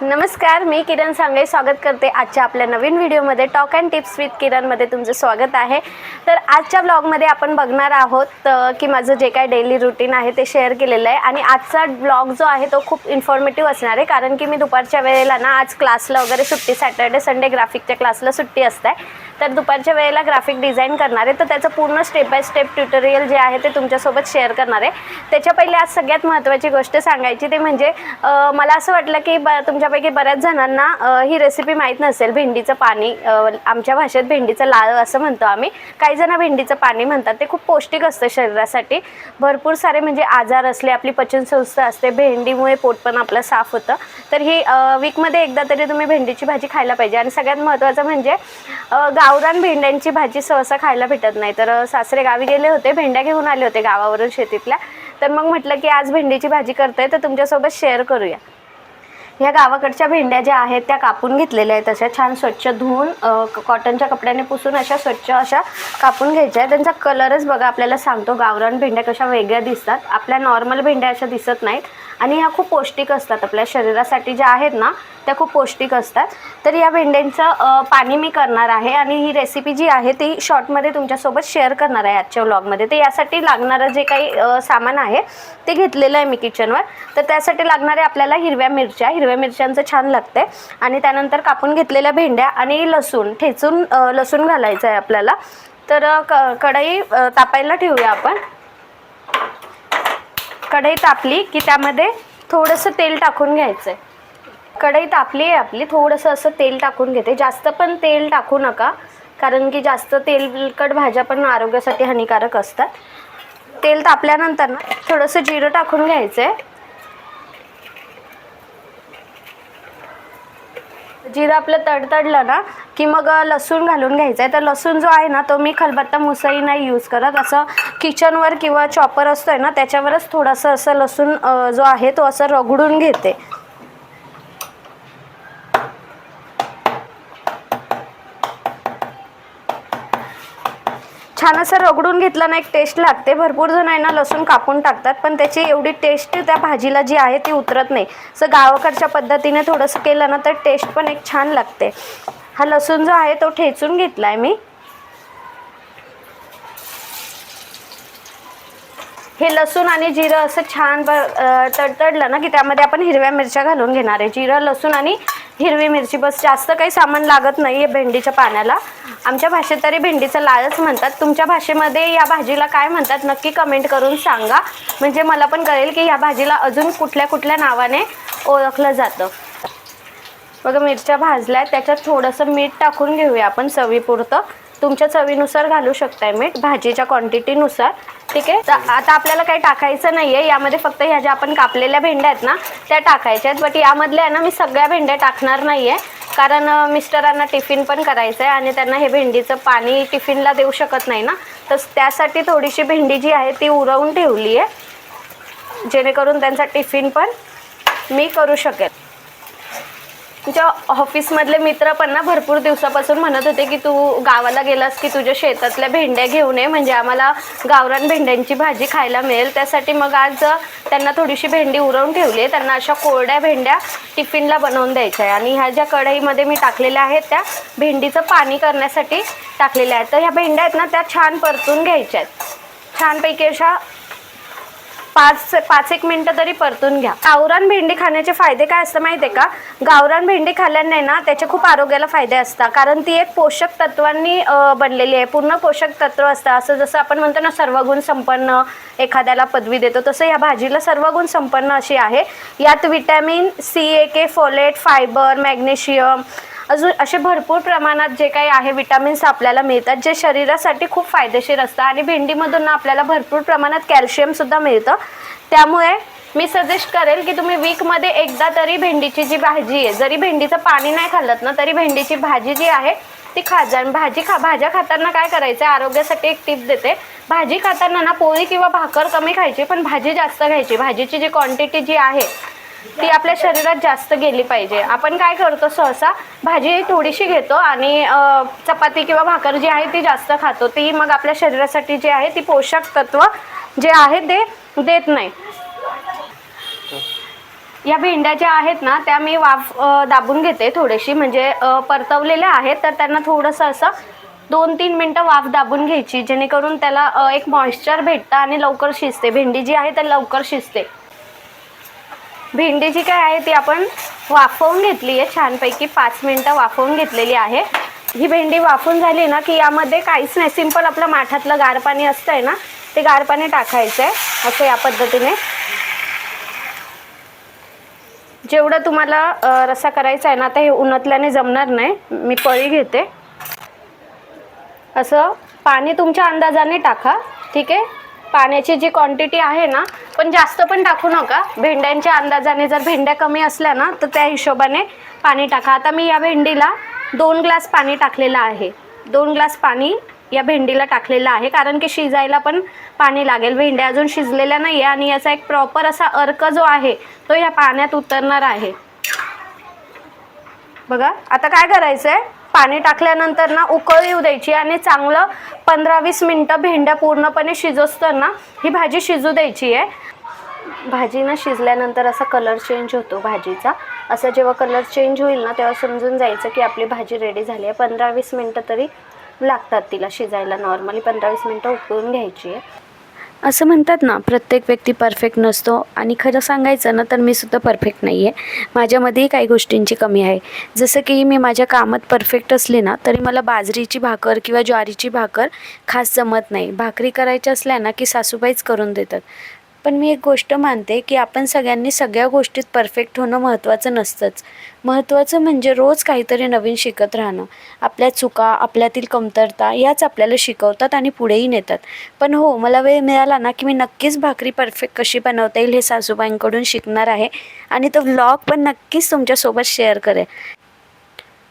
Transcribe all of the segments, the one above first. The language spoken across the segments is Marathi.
नमस्कार, मी किरण सांगळे स्वागत करते आजच्या आपल्या नवीन व्हिडिओमध्ये टॉक अँड टिप्स विथ किरणमध्ये तुमचं स्वागत आहे। तर आजच्या ब्लॉगमध्ये आपण बघणार आहोत की माझं जे काय डेली रुटीन आहे ते शेअर केलेलं आहे आणि आजचा ब्लॉग जो आहे तो खूप इन्फॉर्मेटिव्ह असणार आहे, कारण की मी दुपारच्या वेळेला ना आज क्लासला वगैरे सुट्टी, सॅटर्डे संडे ग्राफिकच्या क्लासला सुट्टी असते, तर दुपारच्या वेळेला ग्राफिक डिझाईन करणार आहे। तर त्याचं पूर्ण स्टेप बाय स्टेप ट्युटोरियल जे आहे ते तुमच्यासोबत शेअर करणार आहे। त्याच्या पहिले आज सगळ्यात महत्त्वाची गोष्ट सांगायची ते म्हणजे मला असं वाटलं की तुमच्यापैकी बऱ्याच जणांना ही रेसिपी माहीत नसेल। भेंडीचं पाणी, आमच्या भाषेत भेंडीचं लाळ असं म्हणतो आम्ही, काही जण भेंडीचं पाणी म्हणतात। ते खूप पौष्टिक असतं शरीरासाठी, भरपूर सारे म्हणजे आजार असले, आपली पचनसंस्था असते, भेंडीमुळे पोट पण आपलं साफ होतं। तर ही वीकमध्ये एकदा तरी तुम्ही भेंडीची भाजी खायला पाहिजे। आणि सगळ्यात महत्त्वाचं म्हणजे गावरान भेंड्यांची भाजी सहसा खायला भेटत नाही। तर सासरे गावी गेले होते, भेंड्या घेऊन आले होते गावावरून शेतीतल्या, तर मग म्हटलं की आज भेंडीची भाजी करते तर तुमच्यासोबत शेअर करूया। ह्या गावाकडच्या भेंड्या ज्या आहेत त्या कापून घेतलेल्या आहेत, अशा छान स्वच्छ धुवून कॉटनच्या कपड्याने पुसून अशा स्वच्छ अशा कापून घ्यायच्या। त्यांचा कलरच बघा आपल्याला सांगतो, गावरान भेंड्या कशा वेगळ्या दिसतात, आपल्या नॉर्मल भेंड्या अशा दिसत नाहीत आणि ह्या खूप पौष्टिक असतात, आपल्या शरीरासाठी ज्या आहेत ना त्या खूप पौष्टिक असतात। तर या भेंड्यांचं पाणी मी करणार आहे आणि ही रेसिपी जी आहे ती शॉर्टमध्ये तुमच्यासोबत शेअर करणार आहे आजच्या व्लॉगमध्ये। तर यासाठी लागणारं जे काही सामान आहे ते घेतलेलं आहे मी किचनवर। तर त्यासाठी लागणारे आपल्याला हिरव्या मिरच्यांचं छान लागते आणि त्यानंतर कापून घेतलेल्या भेंड्या आणि लसूण, ठेचून लसूण घालायचं आहे आपल्याला। तर कढई तापायला ठेवूया आपण। कढई तापली की त्यामध्ये थोडंसं तेल टाकून घ्यायचं आहे। कढई तापली आहे आपली, थोडंसं असं तेल टाकून घेते, जास्त पण तेल टाकू नका, कारण की जास्त तेलकट भाज्या पण आरोग्यासाठी हानिकारक असतात। तेल तापल्यानंतर ना थोडंसं जिरं टाकून घ्यायचं आहे। जिरं आपलं तडतडलं ना की मग लसूण घालून घ्यायचं आहे। तर लसूण जो आहे ना तो मी खलबत्ता मुसई नाही यूज करत, असं किचनवर किंवा चॉपर असतोय ना त्याच्यावरच थोडंसं असं लसूण जो आहे तो असं रगडून घेते। छान असं रगडून घेतलं ना एक टेस्ट लागते। भरपूर जण आहे ना लसूण कापून टाकतात, पण त्याची एवढी टेस्ट त्या भाजीला जी आहे ती उतरत नाही। असं गावाकडच्या पद्धतीने थोडंसं केलं ना तर टेस्ट पण एक छान लागते। हा लसूण जो आहे तो ठेचून घेतला आहे मी। हे लसूण आणि जिरं असं छान तडतडलं ना की त्यामध्ये आपण हिरव्या मिरच्या घालून घेणार आहे। जिरं, लसूण आणि हिरवी मिरची, बस, जास्त काही सामान लागत नाही आहे भेंडीच्या पाण्याला। आमच्या भाषेत तरी भेंडीचं लाळच म्हणतात, तुमच्या भाषेमध्ये या भाजीला काय म्हणतात नक्की कमेंट करून सांगा, म्हणजे मला पण कळेल की या भाजीला अजून कुठल्या कुठल्या नावाने ओळखलं जातं। बघा मिरच्या भाजल्या, त्याच्यात थोडंसं मीठ टाकून घेऊया आपण चवीपुरतं, तुमच्या चवीनुसार घालू शकताय मीठ, भाजीच्या क्वांटिटीनुसार, ठीक आहे। तर आता आपल्याला काही टाकायचं नाही आहे यामध्ये, फक्त ह्या ज्या आपण कापलेल्या भेंड्या आहेत ना त्या टाकायच्या आहेत। बट यामधल्या आहे ना मी सगळ्या भेंड्या टाकणार नाही आहे, कारण मिस्टरांना टिफिन पण करायचं आहे आणि त्यांना हे भेंडीचं पाणी टिफिनला देऊ शकत नाही ना, तर त्यासाठी थोडीशी भेंडी जी आहे ती उरवून ठेवली आहे, जेणेकरून त्यांचा टिफिन पण मी करू शकेल। तुझ्या ऑफिसमधले मित्र पण ना भरपूर दिवसापासून म्हणत होते की तू गावाला गेलास की तुझ्या शेतातल्या भेंड्या घेऊन ये, म्हणजे आम्हाला गावरान भेंड्यांची भाजी खायला मिळेल। त्यासाठी मग आज त्यांना थोडीशी भेंडी उरवून ठेवली आहे, त्यांना अशा कोरड्या भेंड्या टिफिनला बनवून द्यायच्या आहे। आणि ह्या ज्या कढईमध्ये मी टाकलेल्या आहेत त्या भेंडीचं पाणी करण्यासाठी टाकलेल्या आहेत। तर ह्या भेंड्या आहेत ना त्या छान परतून घ्यायच्या आहेत, छानपैकी अशा 5-1 मिनटं तरी परतून घ्या। गावरान भेंडी खाण्याचे फायदे काय असतं माहिती आहे का? गावरान भेंडी खाल्ल्याने ना त्याचे खूप आरोग्याला फायदे असतात, कारण ती एक पोषक तत्वांनी बनलेली आहे, पूर्ण पोषक तत्व असतं। असं जसं आपण म्हणतो ना सर्वगुण संपन्न एखाद्याला पदवी देतो, तसं या भाजीला सर्वगुण संपन्न अशी आहे। यात vitamin C, K, folate, fibre, magnesium, अजून असे भरपूर प्रमाणात जे काही आहे विटॅमिन्स आपल्याला मिळतात, जे शरीरासाठी खूप फायदेशीर असतात। आणि भेंडीमधून आपल्याला भरपूर प्रमाणात कॅल्शियमसुद्धा मिळतं। त्यामुळे मी सजेस्ट करेल की तुम्ही वीकमध्ये एकदा तरी भेंडीची जी भाजी आहे, जरी भेंडीचं पाणी नाही खाल्लं ना तरी भेंडीची भाजी जी आहे ती खा जा। भाज्या खाताना काय करायचं, आरोग्यासाठी एक टिप देते, भाजी खाताना ना पोळी किंवा भाकर कमी खायची, पण भाजी जास्त घ्यायची। भाजीची जी क्वांटिटी जी आहे ती आपल्या शरीरात जास्त गेली पाहिजे। आपण काय करतो, सहसा भाजी थोडीशी घेतो आणि चपाती किंवा भाकर जी आहे ती जास्त खातो, ती मग आपल्या शरीरासाठी जी आहे ती पोषक तत्व जे आहे ते देत नाही। या भेंड्या ज्या आहेत ना त्या मी वाफ दाबून घेते थोडीशी, म्हणजे परतवलेल्या आहेत तर त्यांना थोडंसं असं 2-3 मिनटं वाफ दाबून घ्यायची, जेणेकरून त्याला एक मॉइश्चर भेटतं आणि लवकर शिजते. भेंडी जी आहे तर लवकर शिजते. भेंडी जी काय आहे ती आपण वाफवून घेतली आहे छानपैकी, 5 मिनटं वाफवून घेतलेली आहे. ही भेंडी वाफून झाली ना की यामध्ये काहीच नाही, सिंपल आपलं माठातलं गार पाणी असतंय ना ते गार पाणी टाकायचं आहे. असं या पद्धतीने जेवढं तुम्हाला रस्सा करायचा आहे ना, आता हे उन्हातल्याने जमणार नाही, मी पळी घेते. असं पाणी तुमच्या अंदाजाने टाका, ठीक आहे. पाण्याची जी क्वांटिटी आहे ना, पण जास्त पण टाकू नका. भेंड्यांच्या अंदाजाने, जर भेंड्या कमी असल्या ना तर त्या हिशोबाने पाणी टाका. आता मी या भेंडीला 2 ग्लास पाणी टाकलेलं आहे. 2 ग्लास पाणी या भेंडीला टाकलेलं आहे, कारण की शिजायला पण पाणी लागेल. भेंड्या अजून शिजलेल्या नाही आहे आणि याचा एक प्रॉपर असा अर्क जो आहे तो या पाण्यात उतरणार आहे. बघा आता काय करायचं आहे, पाणी टाकल्यानंतर ना उकळ येऊ द्यायची आणि चांगलं 15-20 मिनटं भेंड्या पूर्णपणे शिजोस्तर ही भाजी शिजू द्यायची आहे. भाजी ना शिजल्यानंतर असा कलर चेंज होतो भाजीचा. असं जेव्हा कलर चेंज होईल ना तेव्हा समजून जायचं की आपली भाजी रेडी झाली आहे. 15-20 मिनटं तरी लागतात तिला शिजायला. नॉर्मली 15-20 मिनटं उकळून घ्यायची आहे. असं म्हणतात ना, प्रत्येक व्यक्ती परफेक्ट नसतो आणि खरं सांगायचं ना तर मी सुद्धा परफेक्ट नाही आहे. माझ्यामध्येही काही गोष्टींची कमी आहे. जसं की मी माझ्या कामात परफेक्ट असले ना तरी मला बाजरीची भाकर किंवा ज्वारीची भाकर खास जमत नाही. भाकरी करायच्या असल्या ना की सासूबाईच करून देतात. पण मी एक गोष्ट मानते की आपण सगळ्यांनी सगळ्या गोष्टीत परफेक्ट होणं महत्त्वाचं नसतंच. महत्त्वाचं म्हणजे रोज काहीतरी नवीन शिकत राहणं. आपल्या चुका, आपल्यातील कमतरता याच आपल्याला शिकवतात आणि पुढेही नेतात. पण हो, मला वेळ मिळाला ना की मी नक्कीच भाकरी परफेक्ट कशी बनवता येईल हे सासूबाईंकडून शिकणार आहे आणि तो व्लॉग पण नक्कीच तुमच्यासोबत शेअर करेन.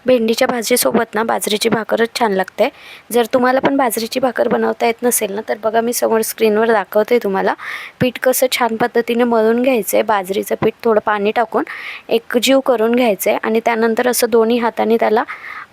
भेंडीच्या भाजीसोबत ना बाजरीची भाकरच छान लागते. जर तुम्हाला पण बाजरीची भाकर बनवता येत नसेल ना तर बघा, मी समोर स्क्रीनवर दाखवते तुम्हाला. पीठ कसं छान पद्धतीने मळून घ्यायचं आहे. बाजरीचं पीठ थोडं पाणी टाकून एकजीव करून घ्यायचं आहे आणि त्यानंतर असं दोन्ही हाताने त्याला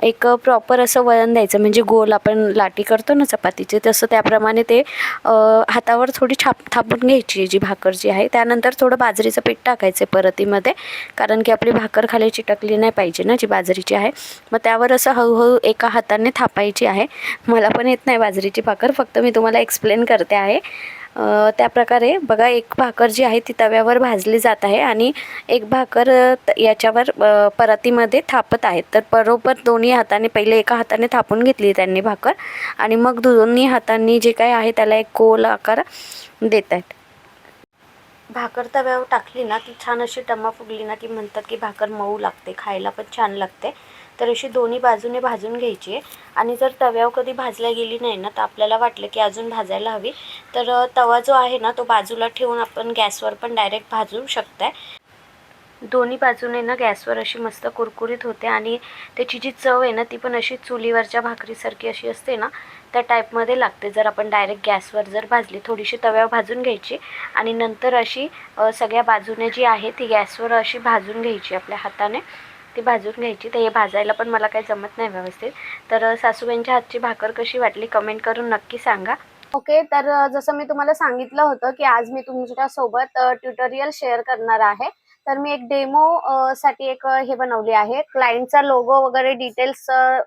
एक प्रॉपर असं वळण द्यायचं, म्हणजे गोल आपण लाटी करतो ना चपातीचे तसं त्याप्रमाणे ते हातावर थोडी थापून घ्यायची जी भाकर जी आहे. त्यानंतर थोडं बाजरीचं पीठ टाकायचं आहे परतीमध्ये, कारण की आपली भाकर खाली चिटकली नाही पाहिजे ना जी बाजरीची आहे. मग त्यावर असं हळूहळू एका हाताने थापायची आहे. मला पण येत नाही बाजरीची भाकर, फक्त मी तुम्हाला एक्सप्लेन करते आहे. त्याप्रकारे बघा, एक भाकर जी आहे ती तव्यावर भाजली जात आहे आणि एक भाकर याच्यावर परातीमध्ये थापत आहेत. तर बरोबर दोन्ही हाताने, पहिले एका हाताने थापून घेतली त्यांनी भाकर आणि मग दोन्ही हातांनी जे काय आहे त्याला एक गोल आकार देत आहेत. भाकर तव्यावर टाकली ना की छान अशी टम्मा फुगली ना की म्हणतात की भाकर मऊ लागते, खायला पण छान लागते. तर अशी दोन्ही बाजूने भाजून घ्यायची आहे. आणि जर तव्यावर कधी भाजल्या गेली नाही ना तर आपल्याला वाटलं की अजून भाजायला हवी, तर तवा जो आहे ना तो बाजूला ठेवून आपण गॅसवर पण डायरेक्ट भाजू शकताय. दोन्ही बाजूने ना गॅसवर अशी मस्त कुरकुरीत होते आणि त्याची जी चव आहे ना ती पण अशी चुलीवरच्या भाकरीसारखी अशी असते ना त्या टाईपमध्ये लागते. जर आपण डायरेक्ट गॅसवर जर भाजली, थोडीशी तव्यावर भाजून घ्यायची आणि नंतर अशी सगळ्या बाजूने जी आहे ती गॅसवर अशी भाजून घ्यायची, आपल्या हाताने ती भाजून घ्यायची. तर हे भाजायला पण मला काही जमत नाही व्यवस्थित. तर सासूबाईंच्या हातची भाकर कशी वाटली कमेंट करून नक्की सांगा. ओके, तर जसं मी तुम्हाला सांगितलं होतं की आज मी तुमच्यासोबत ट्युटोरियल शेअर करणार आहे. तर मी एक डेमो साठी एक हे बनवली आहे. क्लायंटचा लोगो वगैरे डिटेल्स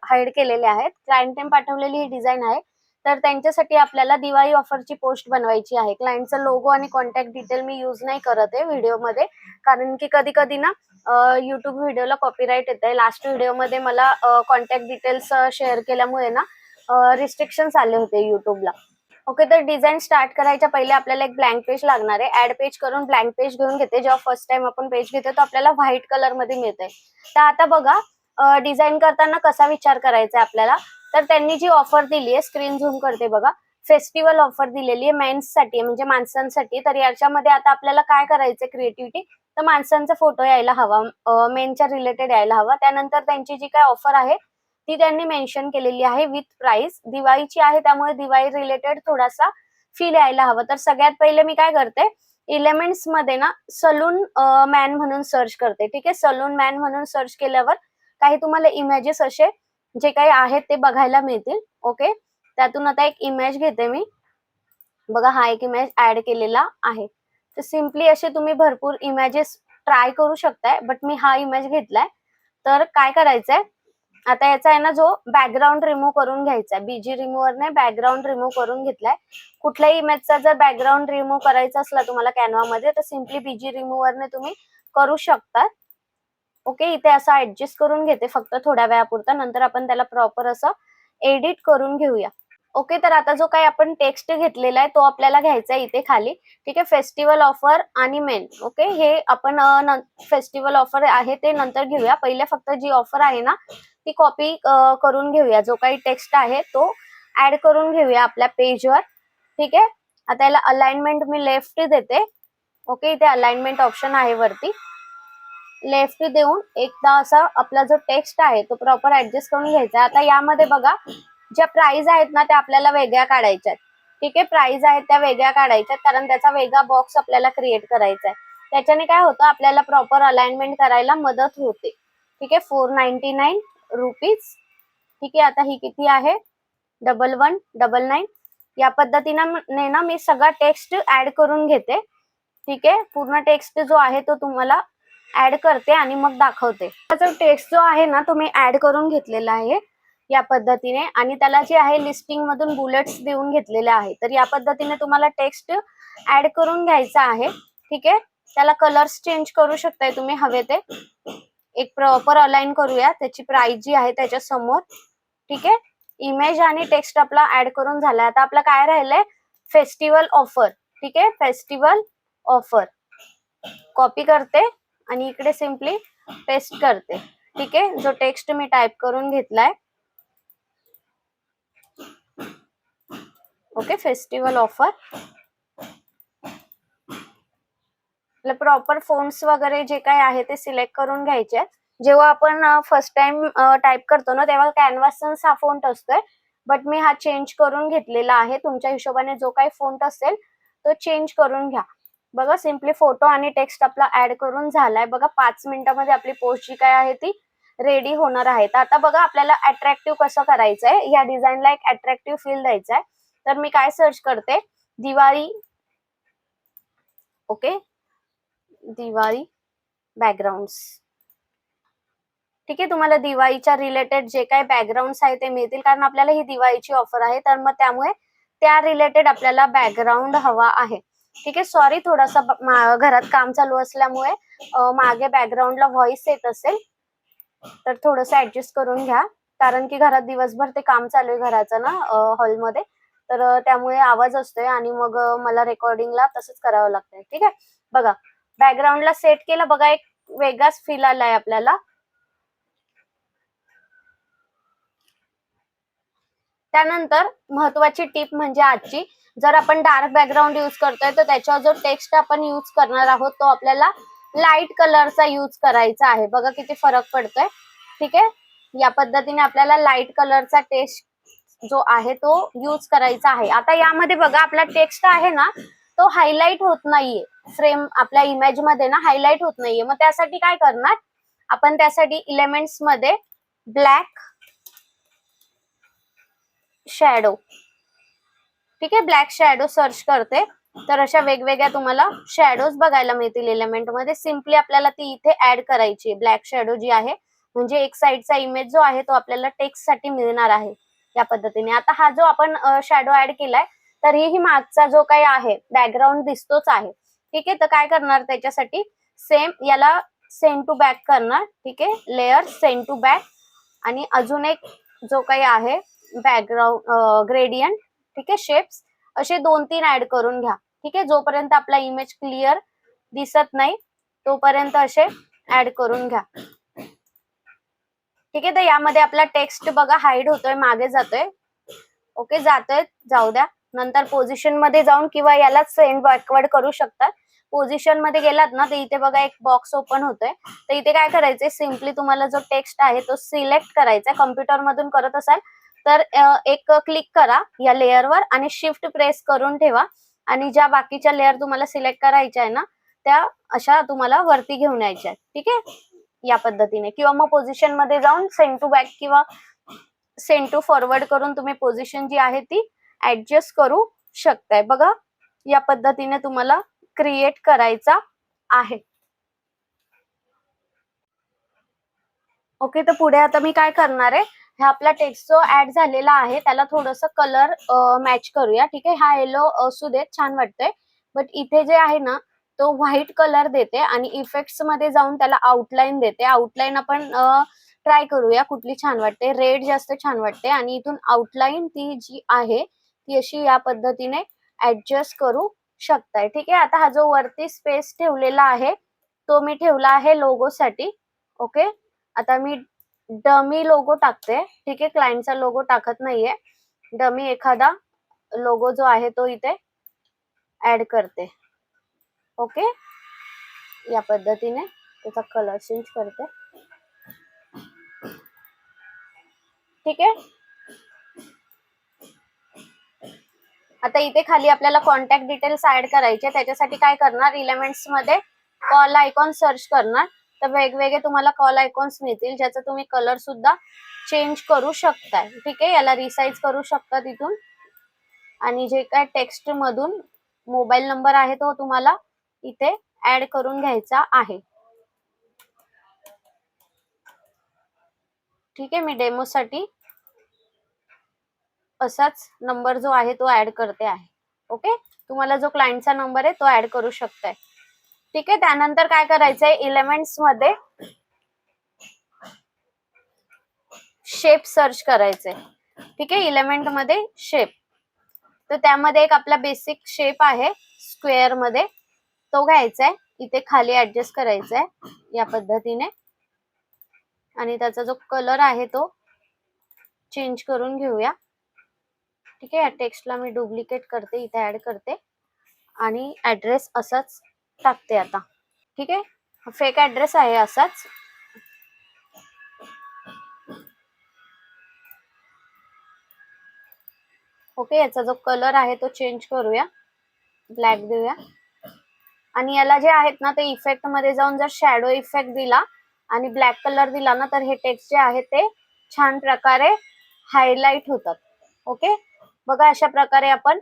हाईड केलेले आहेत. क्लायंटने पाठवलेली ही डिझाईन आहे. तर त्यांच्यासाठी आपल्याला दिवाळी ऑफरची पोस्ट बनवायची आहे. क्लायंटचा लोगो आणि कॉन्टॅक्ट डिटेल मी यूज नाही करत आहे व्हिडिओमध्ये, कारण की कधी कधी ना यूट्यूब व्हिडिओला कॉपीराईट येते. लास्ट व्हिडिओमध्ये मला कॉन्टॅक्ट डिटेल्स शेअर केल्यामुळे ना रिस्ट्रिक्शन्स आले होते यूट्यूबला. ओके, तर डिझाईन स्टार्ट करायच्या पहिले आपल्याला एक ब्लँक पेज लागणार आहे. ऍड पेज करून ब्लँक पेज घेऊन घेते. जेव्हा फर्स्ट टाइम आपण पेज घेतो तर आपल्याला व्हाईट कलर मध्ये मिळते. तर आता बघा, डिझाईन करताना कसा विचार करायचा आहे आपल्याला. तर त्यांनी जी ऑफर दिली आहे, स्क्रीन झूम करते बघा, फेस्टिवल ऑफर दिलेली आहे मेन्ससाठी, म्हणजे माणसांसाठी. तर याच्यामध्ये आता आपल्याला काय करायचंय क्रिएटिव्हिटी, तर माणसांचा फोटो यायला हवा, मेनच्या रिलेटेड यायला हवा. त्यानंतर त्यांची जी काय ऑफर आहे ती त्यांनी मेन्शन केलेली आहे विथ प्राइस. दिवाळीची आहे त्यामुळे दिवाळी रिलेटेड थोडासा फील यायला हवं. तर सगळ्यात पहिले मी काय करते, एलिमेंट्स मध्ये ना सलून मॅन म्हणून सर्च करते. ठीक आहे, सलून मॅन म्हणून सर्च केल्यावर काही तुम्हाला इमेजेस असे जे काही आहेत ते बघायला मिळतील. ओके, त्यातून आता एक इमेज घेते मी. बघा, हा एक इमेज ऍड केलेला आहे. तर सिम्पली असे तुम्ही भरपूर इमेजेस ट्राय करू शकताय, बट मी हा इमेज घेतलाय. तर काय करायचंय, आता याचा आहे ना जो बॅकग्राऊंड रिमूव्ह करून घ्यायचा आहे. बीजी रिमूव्हरने बॅकग्राऊंड रिमूव्ह करून घेतलाय. कुठल्याही इमेजचा जर बॅकग्राऊंड रिमूव्ह करायचा असला तुम्हाला कॅनव्हामध्ये, तर सिम्पली बीजी रिमूव्हरने तुम्ही करू शकता. ओके, इथे असं ऍडजस्ट करून घेते फक्त थोड्या वेळापुरता, नंतर आपण त्याला प्रॉपर असं एडिट करून घेऊया. ओके, तर आता जो काही आपण टेक्स्ट घेतलेला आहे तो आपल्याला घ्यायचा आहे इथे खाली. ठीक आहे, फेस्टिवल ऑफर आणि मेन. ओके, हे आपण फेस्टिवल ऑफर आहे ते नंतर घेऊया. पहिले फक्त जी ऑफर आहे ना ती कॉपी करून घेऊया. जो काही टेक्स्ट आहे तो ऍड करून घेऊया आपल्या पेजवर. ठीक आहे, आता याला अलाइनमेंट मी लेफ्ट देते. ओके, इथे अलाइनमेंट ऑप्शन आहे वरती, लेफ्ट देऊन एकदा असा आपला जो टेक्स्ट आहे तो प्रॉपर ऍडजस्ट करून घ्यायचा. आता यामध्ये बघा ज्या प्राइस आहेत ना त्या आपल्याला वेगळ्या काढायच्या आहेत. ठीक आहे, प्राइस आहेत त्या वेगळ्या काढायच्या कारण त्याचा वेगळा बॉक्स आपल्याला क्रिएट करायचा आहे. त्याच्याने काय होतं, आपल्याला प्रॉपर अलाइनमेंट करायला मदत होते. ठीक आहे, 499 रुपीज. ठीक आहे, आता ही किती आहे, 1199. या पद्धतीने ना मी सगळा टेक्स्ट ऍड करून घेते. ठीक आहे, पूर्ण टेक्स्ट जो आहे तो तुम्हाला ऍड करते आणि मग दाखवते. जो टेक्स्ट जो आहे ना तो मी ऍड करून घेतलेला आहे या पद्धतीने, आणि त्याला जे आहे लिस्टिंग मधून बुलेट्स देऊन घेतलेले आहे. तर या पद्धतीने तुम्हाला टेक्स्ट ऍड करून घ्यायचा आहे. ठीक आहे, त्याला कलर्स चेंज करू शकताय तुम्ही हवे ते. एक प्रॉपर अलाइन करूया त्याची प्राइस जी आहे त्याच्या समोर. ठीक आहे, इमेज आणि टेक्स्ट आपला ऍड करून झालाय. आता आपलं काय राहिलंय, फेस्टिवल ऑफर. ठीक आहे, फेस्टिवल ऑफर कॉपी करते आणि इकडे सिम्पली पेस्ट करते. ठीक आहे, जो टेक्स्ट मी टाइप करून घेतलाय. Okay, festival offer. Proper fonts वगैरे जे काही आहे ते सिलेक्ट करून घ्यायचे. जेव्हा आपण फर्स्ट टाइम टाइप करतो ना तेव्हा कॅनव्हासन्स हा फोंट असतोय, बट मी हा चेंज करून घेतलेला आहे. तुमच्या हिशोबाने जो काही फोंट असेल तो चेंज करून घ्या. बघा, सिम्पली फोटो आणि टेक्स्ट आपला ऍड करून झालाय. बघा, 5 मिनिटांमध्ये आपली पोस्ट जी काय आहे ती रेडी होणार आहे. तर आता बघा आपल्याला अट्रॅक्टिव्ह कसं करायचंय, या डिझाईनला एक अट्रॅक्टिव्ह फील द्यायचा आहे. तर मी काय सर्च करते, दिवाळी. ओके, दिवाळी बॅकग्राऊंड्स. ठीक आहे, तुम्हाला दिवाळीच्या रिलेटेड जे काही बॅकग्राऊंड्स आहे ते मिळतील कारण आपल्याला ही दिवाळीची ऑफर आहे. तर मग त्यामुळे त्या रिलेटेड आपल्याला बॅकग्राऊंड हवा आहे. ठीक आहे, सॉरी थोडासा घरात काम चालू असल्यामुळे मागे बॅकग्राऊंडला व्हॉइस येत असेल तर थोडंसं ऍडजस्ट करून घ्या, कारण की घरात दिवसभर ते काम चालू आहे घराचं ना हॉलमध्ये. तर त्यामुळे आवाज असतोय आणि मग मला रेकॉर्डिंगला तसंच करावं लागतंय. ठीक आहे, बघा बॅकग्राऊंडला सेट केलं. बघा, एक वेगळाच फील आलाय आपल्याला. त्यानंतर महत्वाची टिप म्हणजे आजची, जर आपण डार्क बॅकग्राऊंड यूज करतोय तर त्याच्यावर जो टेक्स्ट आपण यूज करणार आहोत तो आपल्याला लाईट कलरचा यूज करायचा आहे. बघा किती फरक पडतोय. ठीक आहे, या पद्धतीने आपल्याला लाईट कलरचा टेक्स्ट जो आहे तो यूज करायचा आहे. आता यामध्ये बघा आपला टेक्स्ट आहे ना तो हायलाइट होत नाहीये. फ्रेम आपल्या इमेज मध्ये ना हायलाइट होत नाहीये. मग त्यासाठी काय करणार आपण, त्यासाठी एलिमेंट्स मध्ये ब्लॅक शॅडो. ठीक आहे, ब्लॅक शॅडो सर्च करते तर अशा वेगवेगळ्या तुम्हाला शॅडोज बघायला मिळतील एलिमेंट मध्ये. सिम्पली आपल्याला ती इथे ऍड करायची ब्लॅक शॅडो जी आहे, म्हणजे एक साइडचा इमेज जो आहे तो आपल्याला टेक्स्ट साठी मिळणार आहे या पद्धतीने. आता हा जो आपण शॅडो ऍड केलाय तरीही मागचा जो काही आहे बॅकग्राऊंड दिसतोच आहे. ठीक आहे, तर काय करणार त्याच्यासाठी, सेम याला सेंड टू बॅक करणार. ठीक आहे, लेअर सेंड टू बॅक आणि अजून एक जो काही आहे बॅकग्राऊंड ग्रेडियंट. ठीक आहे, शेप्स असे 2-3 ऍड करून घ्या. ठीक आहे, जोपर्यंत आपला इमेज क्लिअर दिसत नाही तोपर्यंत असे ऍड करून घ्या. ठीक आहे, तर यामध्ये आपला टेक्स्ट बघा हाईड होतोय, मागे जातोय. ओके, जातोय, जाऊ द्या. नंतर पोझिशन मध्ये जाऊन किंवा याला सेंड बॅकवर्ड करू शकतात. पोझिशन मध्ये गेलात ना तर इथे बघा एक बॉक्स ओपन होतोय. तर इथे काय करायचंय, सिम्पली तुम्हाला जो टेक्स्ट आहे तो सिलेक्ट करायचा. कम्प्युटर मधून करत असाल तर एक क्लिक करा या लेअरवर आणि शिफ्ट प्रेस करून ठेवा आणि ज्या बाकीच्या लेअर तुम्हाला सिलेक्ट करायच्या आहे ना त्या अशा तुम्हाला वरती घेऊन यायच्या. ठीक आहे, या पद्धतीने. किंवा मग पोझिशन मध्ये जाऊन सेंड टू बॅक किंवा सेंड टू फॉरवर्ड करून तुम्ही पोझिशन जी आहे ती ऍडजस्ट करू शकताय. बघा, या पद्धतीने तुम्हाला क्रिएट करायचा आहे. ओके, तर पुढे आता मी काय करणार आहे, हा आपला टेक्स्ट जो ऍड झालेला आहे त्याला थोडंसं कलर मॅच करूया. ठीक आहे, हा येलो असू देत, छान वाटतंय. बट इथे जे आहे ना तो व्हाईट कलर देते आणि इफेक्ट्स मध्ये जाऊन त्याला आउटलाईन देते. आउटलाईन आपण ट्राय करूया कुठली छान वाटते. रेड जास्त छान वाटते आणि इथून आउटलाईन ती जी आहे ती अशी या पद्धतीने ऍडजस्ट करू शकताय. ठीक आहे, आता हा जो वरती स्पेस ठेवलेला आहे तो मी ठेवला आहे लोगो साठी. ओके, आता मी डमी लोगो टाकते. ठीक आहे, क्लायंटचा लोगो टाकत नाहीये. डमी एखादा लोगो जो आहे तो इथे ऍड करते. ओके, या पद्धतीने त्याचा कलर चेंज करते. ठीक आहे, आता इथे खाली आपल्याला कॉन्टॅक्ट डिटेल्स ऍड करायचे. त्याच्यासाठी काय करणार, एलिमेंट्स मध्ये कॉल आयकॉन सर्च करणार. तर वेगवेगळे तुम्हाला कॉल आयकॉन्स मिळतील ज्याचा तुम्ही कलर सुद्धा चेंज करू शकताय. ठीक आहे, याला रिसाइज करू शकता तिथून. आणि जे काय टेक्स्ट मधून मोबाईल नंबर आहे तो तुम्हाला इथे ऍड करून घ्यायचा आहे. ठीक आहे, मी डेमो साठी असाच नंबर जो आहे तो ऍड करते आहे. ओके, तुम्हाला जो क्लायंटचा नंबर आहे तो ऍड करू शकताय. ठीक आहे, त्यानंतर काय करायचंय, एलिमेंट्स मध्ये शेप सर्च करायचंय. ठीक आहे, एलिमेंट मध्ये शेप, तर त्यामध्ये एक आपला बेसिक शेप आहे स्क्वेअर मध्ये, तो घ्यायचा आहे. इथे खाली ऍडजस्ट करायचा आहे या पद्धतीने आणि त्याचा जो कलर आहे तो चेंज करून घेऊया. ठीक आहे, या टेक्स्टला मी डुप्लिकेट करते, इथे ऍड करते आणि ऍड्रेस असाच टाकते आता. ठीक आहे, फेक ऍड्रेस आहे असाच. ओके, याचा जो कलर आहे तो चेंज करूया, ब्लॅक देऊया. आणि याला जे आहेत ना ते इफेक्ट मध्ये जाऊन जर शॅडो इफेक्ट दिला आणि ब्लॅक कलर दिला ना तर हे टेक्स्ट जे आहे ते छान प्रकारे हायलाइट होतात. ओके, बघा अशा प्रकारे आपण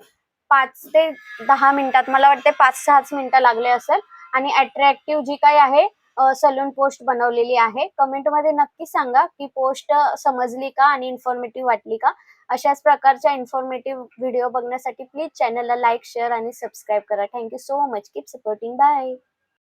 5 ते 10 मिनिटात, मला वाटते 5-6 मिनिटं लागले असेल, आणि अट्रॅक्टिव्ह जी काही आहे सलून पोस्ट बनवलेली आहे. कमेंट मध्ये नक्की सांगा की पोस्ट समजली का आणि इन्फॉर्मेटिव्ह वाटली का. अशाच प्रकारच्या इन्फॉर्मेटिव्ह व्हिडिओ बघण्यासाठी प्लीज चॅनलला लाईक, शेअर आणि सबस्क्राईब करा. Thank you so much. Keep supporting. Bye.